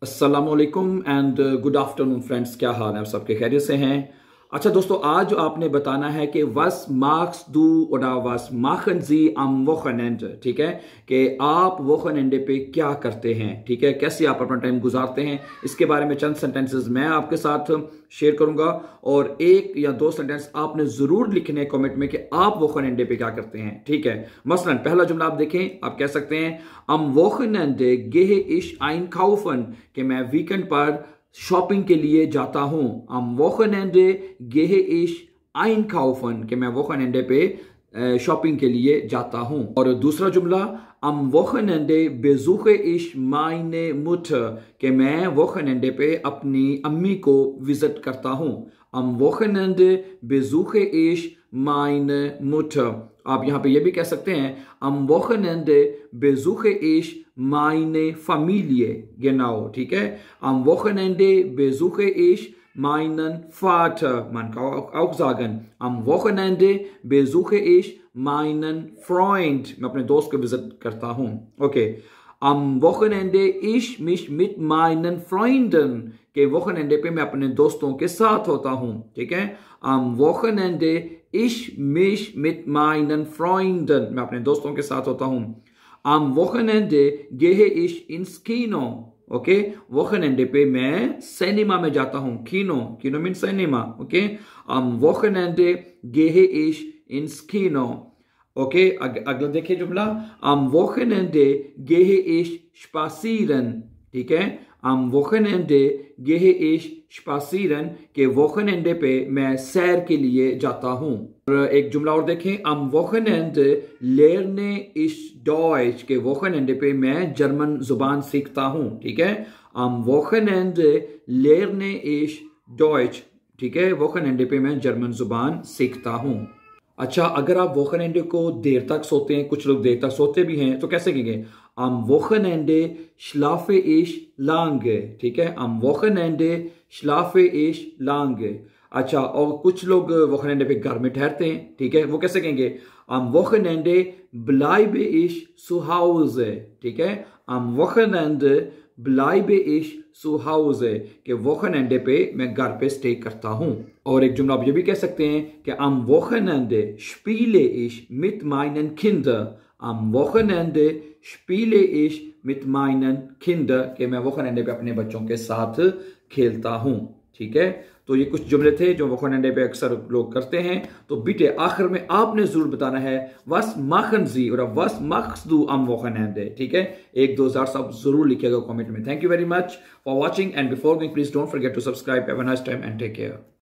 अस्सलामुअलैकुम and good afternoon friends. क्या हाल है? आप सबके खैरियत से हैं? अच्छा दोस्तों, आज आपने बताना है कि वस मार्क्स दू oder was machen Sie am Wochenende। ठीक है, कि आप वोखनएंडे पे क्या करते हैं, ठीक है, कैसे आप अपना टाइम गुजारते हैं, इसके बारे में चंद सेंटेंसेस मैं आपके साथ शेयर करूंगा और एक या दो सेंटेंस आपने जरूर लिखने हैं कमेंट में कि आप वोखनएंडे पे क्या करते हैं। ठीक है, मसलन पहला जुमला आप देखें, आप कह सकते हैं am Wochenende gehe ich einkaufen, कि मैं वीकेंड पर शॉपिंग के लिए जाता हूं। am Wochenende gehe ich einkaufen, कि मैं वोखनएंडे पे शॉपिंग के लिए जाता हूं। और दूसरा जुमला am Wochenende besuche ich meine Mutter, कि मैं वोखनएंडे पे अपनी अम्मी को विजिट करता हूं। am Wochenende besuche ich meine Mutter। आप यहां पे ये भी कह सकते हैं am Wochenende besuche ich meine Familie, genau, ठीक है। am Wochenende besuche ich meinen Vater, man kann auch sagen am Wochenende besuche ich meinen Freund, मैं अपने दोस्त को विजिट करता हूं। Okay, am Wochenende ich mich mit meinen Freunden, के वोखनएंडे पे मैं अपने दोस्तों के साथ होता हूं। ठीक है, am Wochenende ich mich mit meinen Freunden, मैं अपने दोस्तों के साथ होता हूं। am Wochenende gehe ich ins Kino, okay, वोखनएंडे पे मैं सिनेमा में जाता हूं। कीनो mean cinema. Okay, am Wochenende gehe ich ins Kino। Okay, अगला देखिए जुमला, am Wochenende gehe ich spazieren। ठीक है, am Wochenende gehe ich spazieren, के वोखनएंडे पे मैं सैर के लिए जाता हूं। और एक जुमला और देखें, am Wochenende lerne ich Deutsch, के वोखनएंडे पे मैं जर्मन जुबान सीखता हूं। ठीक है, am Wochenende lerne ich Deutsch, ठीक है, वोखनएंडे पे मैं जर्मन जुबान सीखता हूं। अच्छा, अगर आप वोखनएंडे को देर तक सोते हैं, कुछ लोग देर तक सोते भी हैं, तो कैसे कहेंगे? am Wochenende schlafe ich lange। ठीक है, am Wochenende schlafe ich lange। अच्छा, और कुछ लोग वोखनएंडे पे घर में ठहरते हैं, ठीक है, वो कैसे कहेंगे? am Wochenende bleibe ich zu Hause। ठीक है, am Wochenende bleibe ich zu Hause, के वोखनएंडे पे मैं घर पे स्टे करता हूं। और एक जुमला आप ये भी कह सकते हैं कि am Wochenende spiele ich mit meinen Kindern। am Wochenende spiele ich mit meinen Kindern, कि मैं वोखनएंडे पे अपने बच्चों के साथ खेलता हूं। ठीक है, तो ये कुछ जुमले थे जो वोखनएंडे पे अक्सर लोग करते हैं। तो बेटे आखिर में आपने जरूर बताना है was machen Sie oder was machst du am Wochenende। ठीक है, 1-2 सब जरूर लिखिएगा कमेंट में। Thank you very much for watching and before going please don't forget to subscribe. Have a nice time and take care.